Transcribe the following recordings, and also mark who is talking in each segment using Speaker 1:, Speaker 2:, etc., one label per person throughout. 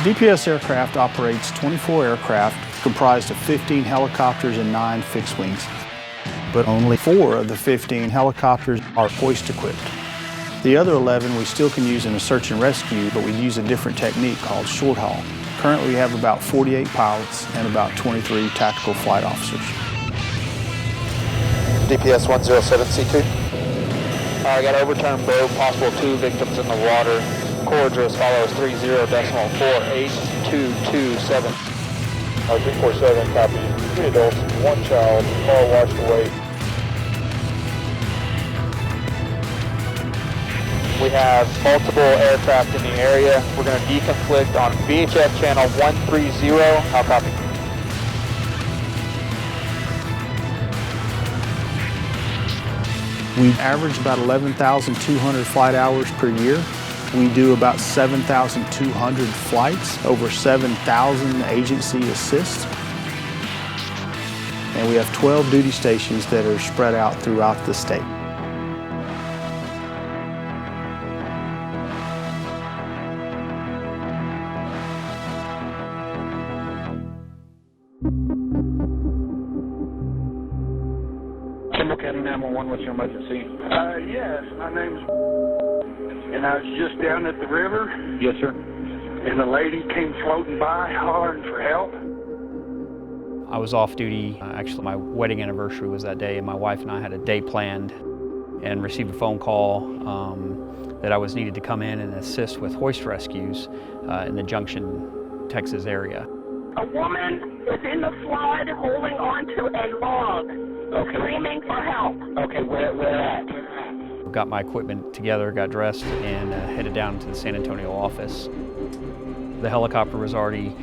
Speaker 1: DPS aircraft operates 24 aircraft comprised of 15 helicopters and 9 fixed wings. But only 4 of the 15 helicopters are hoist equipped. The other 11 we still can use in a search and rescue, but we use a different technique called short haul. Currently we have about 48 pilots and about 23 tactical flight officers.
Speaker 2: DPS 107C2. I got overturned boat, possible 2 victims in the water. Cords are as follows: 30.48227.
Speaker 3: 347, copy. 3 adults, 1 child, car washed away.
Speaker 2: We have multiple aircraft in the area. We're going to deconflict on VHF channel 130. How copy?
Speaker 1: We average about 11,200 flight hours per year. We do about 7,200 flights, over 7,000 agency assists. And we have 12 duty stations that are spread out throughout the state.
Speaker 4: County 911, what's your emergency?
Speaker 5: Yes, my name's and I was just down at the river.
Speaker 4: Yes, sir.
Speaker 5: And a lady came floating by hollering for help.
Speaker 6: I was off duty. Actually, my wedding anniversary was that day, and my wife and I had a day planned and received a phone call that I was needed to come in and assist with hoist rescues in the Junction, Texas area.
Speaker 7: A woman is in the flood holding onto a log, screaming for help.
Speaker 4: Okay, where at?
Speaker 6: Got my equipment together, got dressed, and headed down to the San Antonio office. The helicopter was already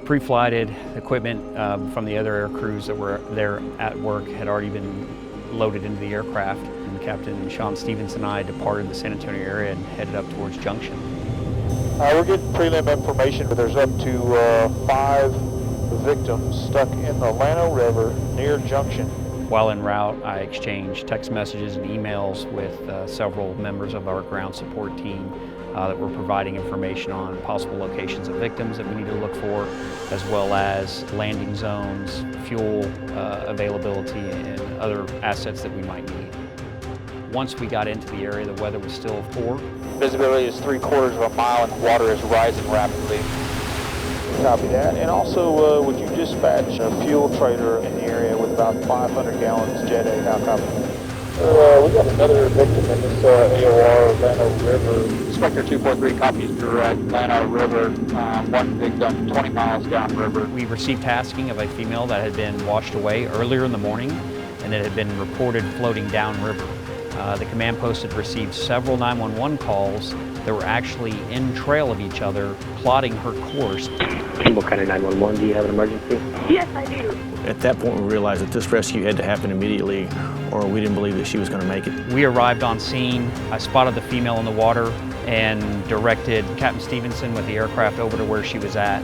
Speaker 6: pre-flighted. Equipment from the other air crews that were there at work had already been loaded into the aircraft. And Captain Sean Stevens and I departed the San Antonio area and headed up towards Junction.
Speaker 3: We're getting prelim information, but there's up to 5 victims stuck in the Llano River near Junction.
Speaker 6: While en route, I exchanged text messages and emails with several members of our ground support team that were providing information on possible locations of victims that we need to look for, as well as landing zones, fuel availability, and other assets that we might need. Once we got into the area, the weather was still poor.
Speaker 2: Visibility is 3/4 of a mile and water is rising rapidly.
Speaker 3: Copy that. And also, would you dispatch a fuel trailer in the area with about 500 gallons Jet A? How copy? We got another victim in this AOR, Llano River.
Speaker 4: Inspector 243 copies direct, Llano River, 1 victim, 20 miles downriver.
Speaker 6: We received tasking of a female that had been washed away earlier in the morning and it had been reported floating downriver. The command post had received several 911 calls that were actually in trail of each other, plotting her course.
Speaker 8: Kimball County 911, do you have an emergency?
Speaker 7: Yes, I do.
Speaker 9: At that point, we realized that this rescue had to happen immediately, or we didn't believe that she was going to make it.
Speaker 6: We arrived on scene. I spotted the female in the water and directed Captain Stevenson with the aircraft over to where she was at.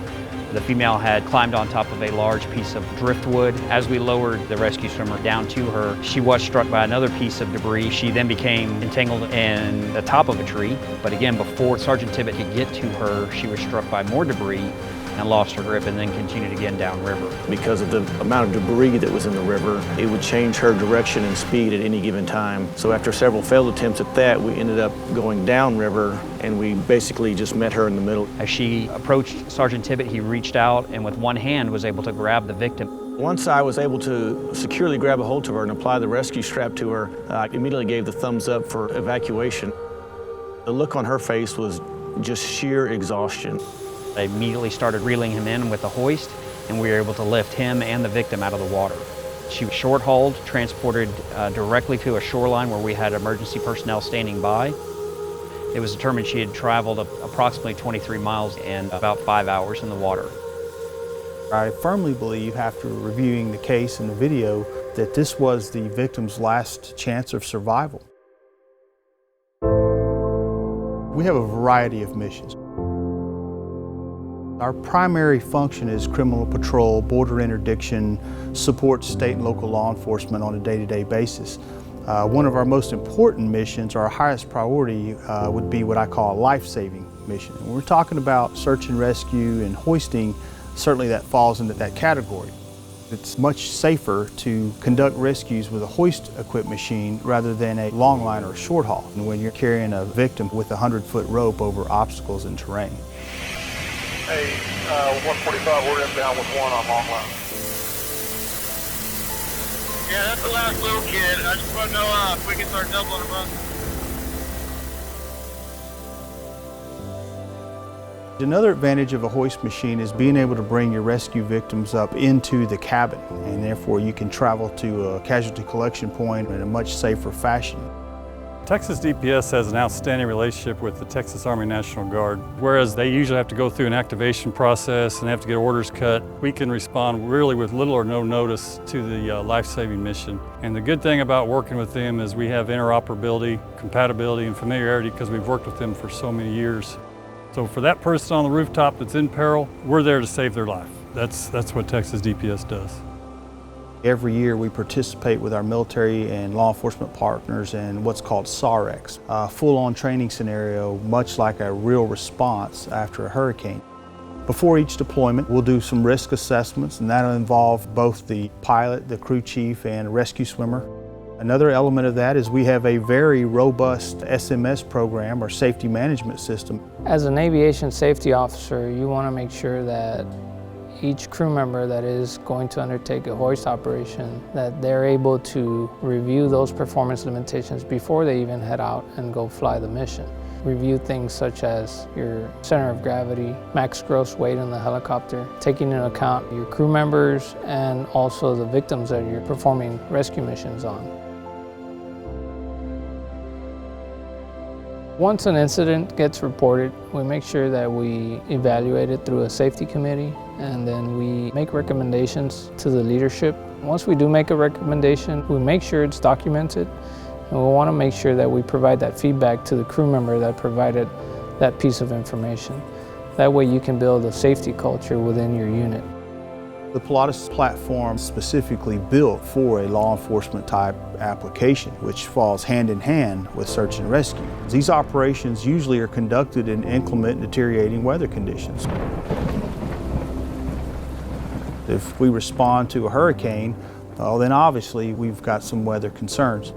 Speaker 6: The female had climbed on top of a large piece of driftwood. As we lowered the rescue swimmer down to her, she was struck by another piece of debris. She then became entangled in the top of a tree. But again, before Sergeant Tibbet could get to her, she was struck by more debris and lost her grip and then continued again downriver.
Speaker 9: Because of the amount of debris that was in the river, it would change her direction and speed at any given time. So after several failed attempts at that, we ended up going downriver and we basically just met her in the middle.
Speaker 6: As she approached Sergeant Tibbet, he reached out and with one hand was able to grab the victim.
Speaker 9: Once I was able to securely grab a hold of her and apply the rescue strap to her, I immediately gave the thumbs up for evacuation. The look on her face was just sheer exhaustion.
Speaker 6: I immediately started reeling him in with the hoist, and we were able to lift him and the victim out of the water. She was short-hauled, transported directly to a shoreline where we had emergency personnel standing by. It was determined she had traveled approximately 23 miles in about 5 hours in the water.
Speaker 1: I firmly believe, after reviewing the case and the video, that this was the victim's last chance of survival. We have a variety of missions. Our primary function is criminal patrol, border interdiction, support state and local law enforcement on a day-to-day basis. One of our most important missions, our highest priority, would be what I call life-saving mission. When we're talking about search and rescue and hoisting, certainly that falls into that category. It's much safer to conduct rescues with a hoist-equipped machine rather than a long line or a short haul, and when you're carrying a victim with a 100-foot rope over obstacles and terrain.
Speaker 3: Hey, 145, we're inbound with one on long line.
Speaker 5: Yeah, that's the last little kid. I just want to know if we can start doubling them up.
Speaker 1: Another advantage of a hoist machine is being able to bring your rescue victims up into the cabin, and therefore you can travel to a casualty collection point in a much safer fashion.
Speaker 10: Texas DPS has an outstanding relationship with the Texas Army National Guard. Whereas they usually have to go through an activation process and have to get orders cut, we can respond really with little or no notice to the life-saving mission. And the good thing about working with them is we have interoperability, compatibility, and familiarity because we've worked with them for so many years. So for that person on the rooftop that's in peril, we're there to save their life. That's what Texas DPS does.
Speaker 1: Every year we participate with our military and law enforcement partners in what's called SAREX, a full-on training scenario, much like a real response after a hurricane. Before each deployment, we'll do some risk assessments, and that'll involve both the pilot, the crew chief, and a rescue swimmer. Another element of that is we have a very robust SMS program, or safety management system.
Speaker 11: As an aviation safety officer, you want to make sure that each crew member that is going to undertake a hoist operation, that they're able to review those performance limitations before they even head out and go fly the mission. Review things such as your center of gravity, max gross weight in the helicopter, taking into account your crew members and also the victims that you're performing rescue missions on. Once an incident gets reported, we make sure that we evaluate it through a safety committee, and then we make recommendations to the leadership. Once we do make a recommendation, we make sure it's documented, and we want to make sure that we provide that feedback to the crew member that provided that piece of information. That way you can build a safety culture within your unit.
Speaker 1: The Pilatus platform is specifically built for a law enforcement type application, which falls hand in hand with search and rescue. These operations usually are conducted in inclement, deteriorating weather conditions. If we respond to a hurricane, then obviously we've got some weather concerns.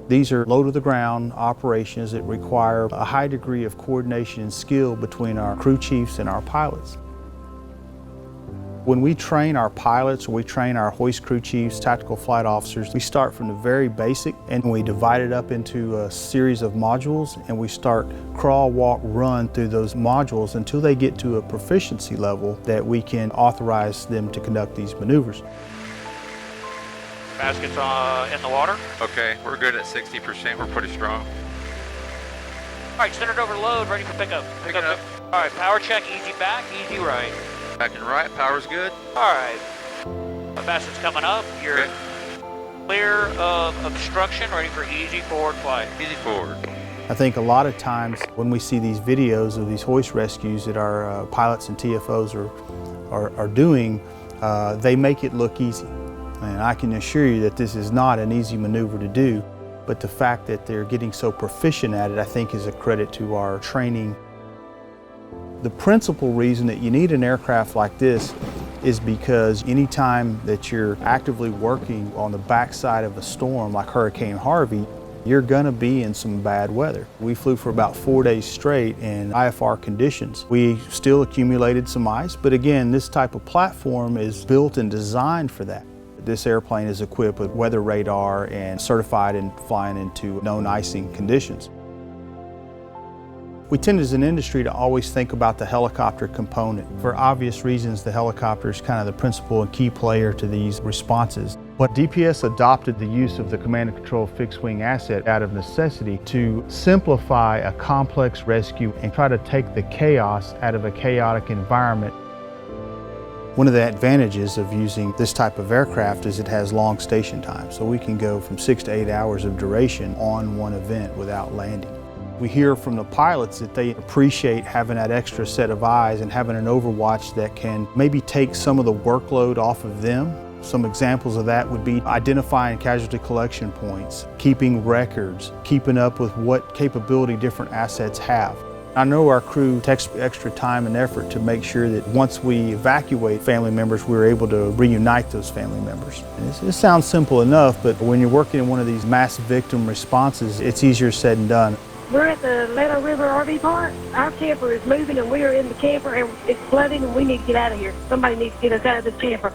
Speaker 1: These are low-to-the-ground operations that require a high degree of coordination and skill between our crew chiefs and our pilots. When we train our pilots, or we train our hoist crew chiefs, tactical flight officers, we start from the very basic and we divide it up into a series of modules, and we start crawl, walk, run through those modules until they get to a proficiency level that we can authorize them to conduct these maneuvers.
Speaker 4: Baskets in the water.
Speaker 12: Okay, we're good at 60%. We're pretty strong.
Speaker 4: All right, centered over load, ready for pickup.
Speaker 12: Pick up.
Speaker 4: All right, power check, easy back, easy right.
Speaker 12: Back and right, power's good.
Speaker 4: All right. Basket's coming up. You're
Speaker 12: okay.
Speaker 4: Clear of obstruction, ready for easy forward flight.
Speaker 12: Easy forward.
Speaker 1: I think a lot of times when we see these videos of these hoist rescues that our pilots and TFOs are doing, they make it look easy. And I can assure you that this is not an easy maneuver to do, but the fact that they're getting so proficient at it, I think, is a credit to our training. The principal reason that you need an aircraft like this is because anytime that you're actively working on the backside of a storm like Hurricane Harvey, you're gonna be in some bad weather. We flew for about 4 days straight in IFR conditions. We still accumulated some ice, but again, this type of platform is built and designed for that. This airplane is equipped with weather radar and certified in flying into known icing conditions. We tend as an industry to always think about the helicopter component. For obvious reasons, the helicopter is kind of the principal and key player to these responses. But DPS adopted the use of the command and control fixed wing asset out of necessity to simplify a complex rescue and try to take the chaos out of a chaotic environment. One of the advantages of using this type of aircraft is it has long station time, so we can go from 6 to 8 hours of duration on one event without landing. We hear from the pilots that they appreciate having that extra set of eyes and having an overwatch that can maybe take some of the workload off of them. Some examples of that would be identifying casualty collection points, keeping records, keeping up with what capability different assets have. I know our crew takes extra time and effort to make sure that once we evacuate family members, we're able to reunite those family members. It sounds simple enough, but when you're working in one of these mass victim responses, it's easier said than done.
Speaker 7: We're at the Leto River RV park. Our camper is moving and we are in the camper and it's flooding and we need to get out of here. Somebody needs to get us out of the camper.